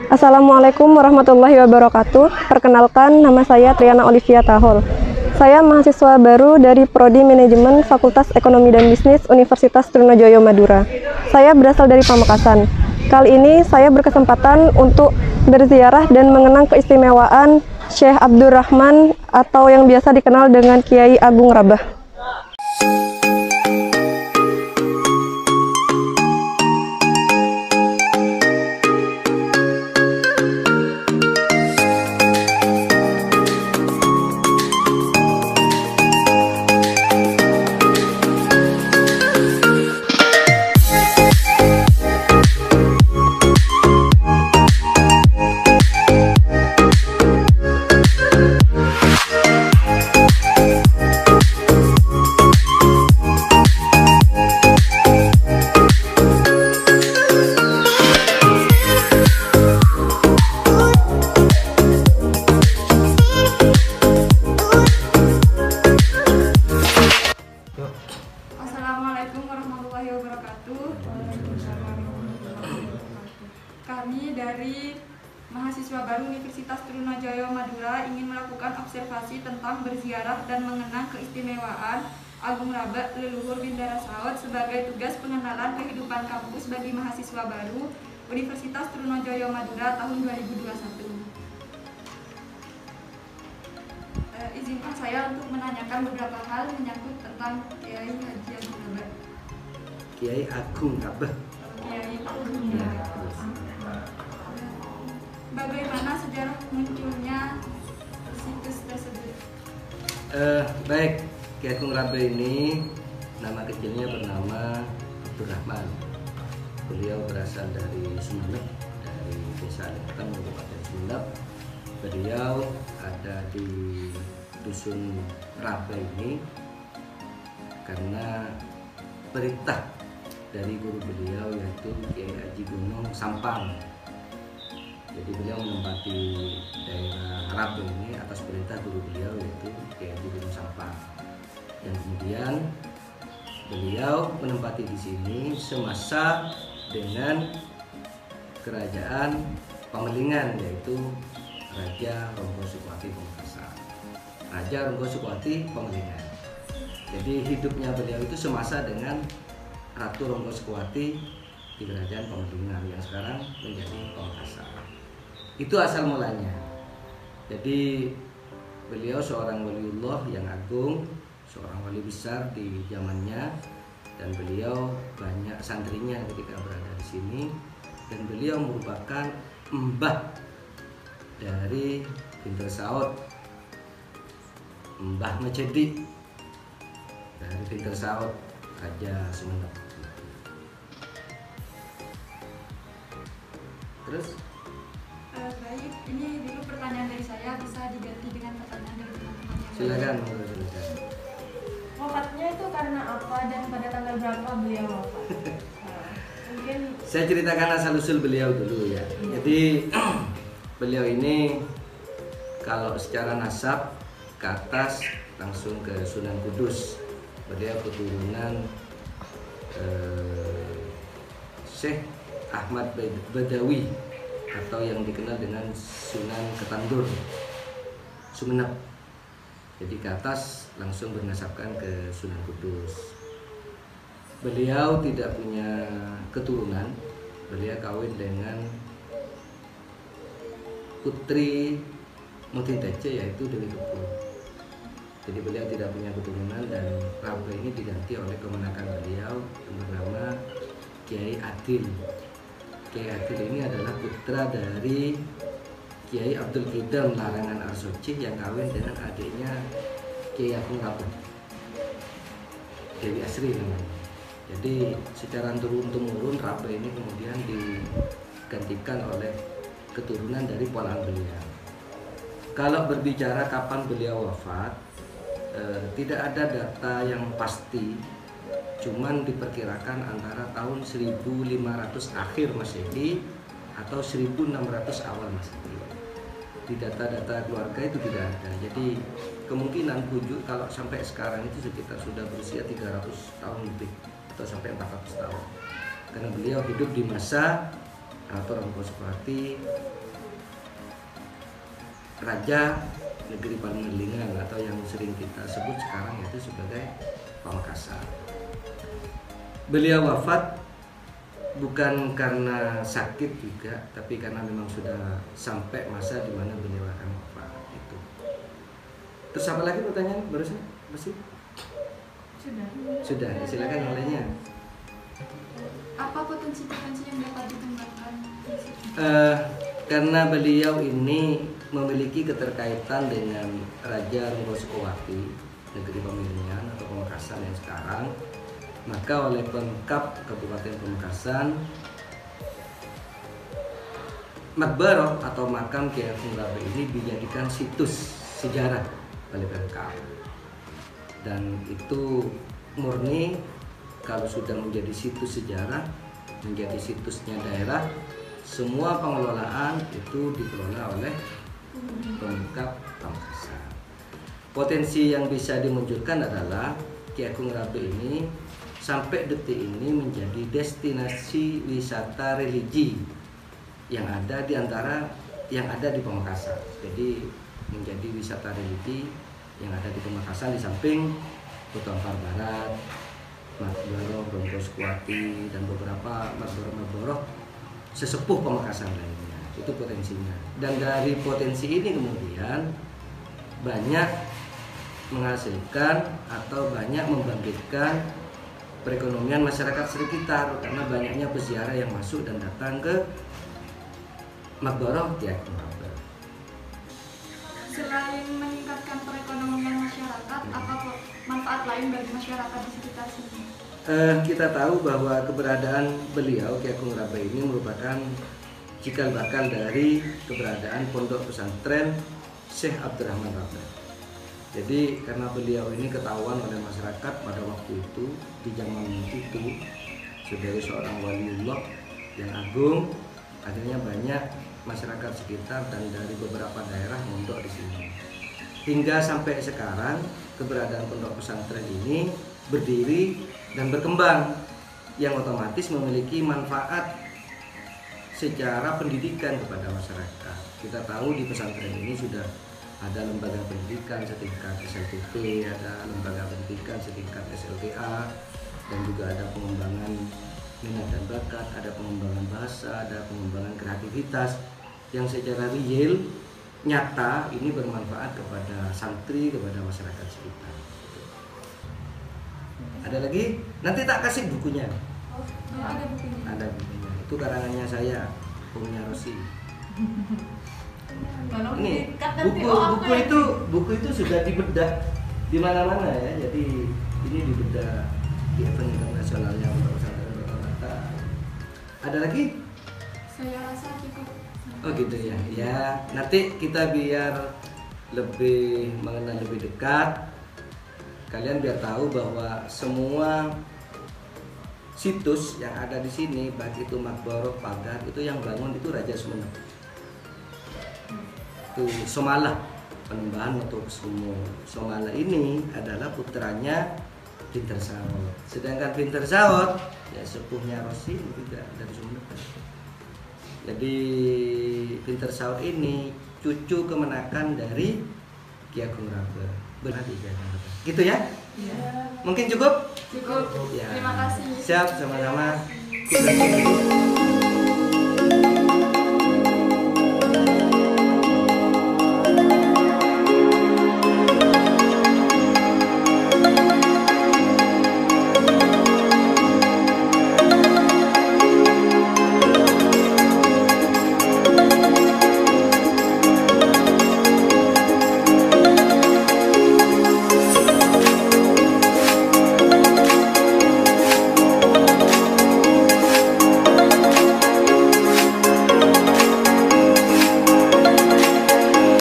Assalamualaikum warahmatullahi wabarakatuh. Perkenalkan, nama saya Triana Olivia Tahol. Saya mahasiswa baru dari Prodi Manajemen Fakultas Ekonomi dan Bisnis Universitas Trunojoyo Madura. Saya berasal dari Pamekasan. Kali ini saya berkesempatan untuk berziarah dan mengenang keistimewaan Syekh Abdurrahman atau yang biasa dikenal dengan Kiai Agung Rabah. Assalamualaikum warahmatullahi wabarakatuh. Kami dari mahasiswa baru Universitas Trunojoyo Madura ingin melakukan observasi tentang berziarah dan mengenang keistimewaan Agung Rabah leluhur Bindara Saud sebagai tugas pengenalan kehidupan kampus bagi mahasiswa baru Universitas Trunojoyo Madura tahun 2021. Izinkan saya untuk menanyakan beberapa hal menyangkut tentang Kiai Haji Agung Rabah. Kiai Agung Rabah. Kiai Agung Rabah. Bagaimana sejarah munculnya situs tersebut? Baik, Kiai Agung Rabah ini nama kecilnya bernama Abdurrahman. Beliau berasal dari Sumeneb, dari Desa Lekatan, Kabupaten Sumeneb. Beliau ada di Dusun Rabah ini karena perintah dari guru beliau yaitu Kiai Haji Gunung Sampang. Jadi beliau menempati daerah Rabah ini atas perintah guru beliau yaitu Kiai Haji Gunung Sampang. Dan kemudian beliau menempati di sini semasa dengan kerajaan Pamelingan yaitu Raja Ronggo Sukwati Pamekasan. Raja Ronggo Sukwati Pamelingan. Jadi hidupnya beliau itu semasa dengan Ratu Ronggo Sukwati di kerajaan Pamelingan yang sekarang menjadi Pamekasan. Itu asal mulanya. Jadi beliau seorang waliullah yang agung, seorang wali besar di zamannya, dan beliau banyak santrinya ketika berada di sini, dan beliau merupakan mbah dari Bindara Saud, Mbah Majedi dari Bindara Saud, Raja Sumeneb. Terus? Baik, ini dulu pertanyaan dari saya, bisa diganti dengan pertanyaan dari teman-teman yang Silakan. Wafatnya itu karena apa dan pada tanggal berapa beliau wafat? Mungkin Saya ceritakan asal-usul beliau dulu ya. Jadi beliau ini kalau secara nasab ke atas langsung ke Sunan Kudus. Beliau keturunan Syekh Ahmad Badawi atau yang dikenal dengan Sunan Ketandur, Sumeneb. Jadi ke atas langsung bernasabkan ke Sunan Kudus. Beliau tidak punya keturunan. Beliau kawin dengan putri Mutintece yaitu Dewi Kepul. Jadi beliau tidak punya keturunan dan Rabah ini diganti oleh kemenakan beliau yang bernama Kiai Adil. Kiai Adil ini adalah putra dari Kiai Abdul Qidam Larangan Arsoci yang kawin dengan adiknya Kiai Agung Rabah, Dewi Asri namanya. Jadi secara turun-temurun Rabah ini kemudian digantikan oleh keturunan dari ponakan beliau. Kalau berbicara kapan beliau wafat, tidak ada data yang pasti, cuman diperkirakan antara tahun 1500 akhir Masehi atau 1600 awal Masehi. Di data-data keluarga itu tidak ada. Jadi kemungkinan wujud kalau sampai sekarang itu sekitar sudah berusia 300 tahun lebih atau sampai 400 tahun. Karena beliau hidup di masa atau Rongkosepati, Raja Negeri Pandelingan atau yang sering kita sebut sekarang yaitu sebagai Pamekasan. Beliau wafat bukan karena sakit juga, tapi karena memang sudah sampai masa di mana beliau akan wafat itu. Terus apa lagi pertanyaan barusan? Masih? Sudah, silakan olehnya. Apa potensi-potensi yang dapat dikembangkan? Karena beliau ini memiliki keterkaitan dengan Raja Rongkosepati, Negeri Pamilihan atau Pamekasan yang sekarang, maka oleh Pemkab Kabupaten Pamekasan, Makbarah atau makam Kiai Ageng Rabe ini dijadikan situs sejarah oleh Pemkab. Dan itu murni kalau sudah menjadi situs sejarah, menjadi situsnya daerah, semua pengelolaan itu dikelola oleh Pemkab Pamekasan. Potensi yang bisa dimunculkan adalah Kiai Ageng Rabe ini sampai detik ini menjadi destinasi wisata religi yang ada di antara yang ada di Pamekasan. Jadi menjadi wisata religi yang ada di Pamekasan di samping Kota Ampar Barat, Makbarah, Rongkosepati, dan beberapa makbarah-makbarah sesepuh Pamekasan lainnya. Itu potensinya. Dan dari potensi ini kemudian banyak menghasilkan atau banyak membangkitkan perekonomian masyarakat sekitar karena banyaknya peziarah yang masuk dan datang ke Makbarah Kiai Ageng Rabe. Selain meningkatkan perekonomian masyarakat, apa manfaat lain bagi masyarakat di sekitar sini? Kita tahu bahwa keberadaan beliau Kiai Ageng Rabe ini merupakan cikal bakal dari keberadaan pondok pesantren Syekh Abdurrahman Rabe. Jadi karena beliau ini ketahuan oleh masyarakat pada waktu itu, di zaman itu sebagai seorang waliullah yang agung, akhirnya banyak masyarakat sekitar dan dari beberapa daerah mondok di sini. Hingga sampai sekarang keberadaan pondok pesantren ini berdiri dan berkembang, yang otomatis memiliki manfaat secara pendidikan kepada masyarakat. Kita tahu di pesantren ini sudah ada lembaga pendidikan setingkat SLTP, ada lembaga pendidikan setingkat SLTA, dan juga ada pengembangan minat dan bakat, ada pengembangan bahasa, ada pengembangan kreativitas yang secara real, nyata ini bermanfaat kepada santri, kepada masyarakat sekitar. Ada lagi? Nanti tak kasih bukunya. Oh, ada bukunya. Ada bukunya. Itu karangannya saya, punya Rosi. Ini buku itu sudah dibedah di mana-mana ya. Jadi ini dibedah di event internasionalnya pesantren Kota. Ada lagi? Saya rasa cukup. Oh gitu ya. Ya, nanti kita biar lebih mengenal lebih dekat. Kalian biar tahu bahwa semua situs yang ada di sini, baik itu makbarah, pagar, itu yang bangun itu Raja Sumenep. Itu Somala, Panembahan atau Kusumo. Somala ini adalah putranya Pinter Saud. Sedangkan Pinter Saud ya sepuhnya Rosi juga dari Sumenep. Jadi Pinter Saud ini cucu kemenakan dari Kiai Ageng Rabe. Benar Kiai Ageng Rabe. Gitu ya? Ya. Mungkin cukup? Cukup. Ya. Terima kasih. Siap, sama-sama.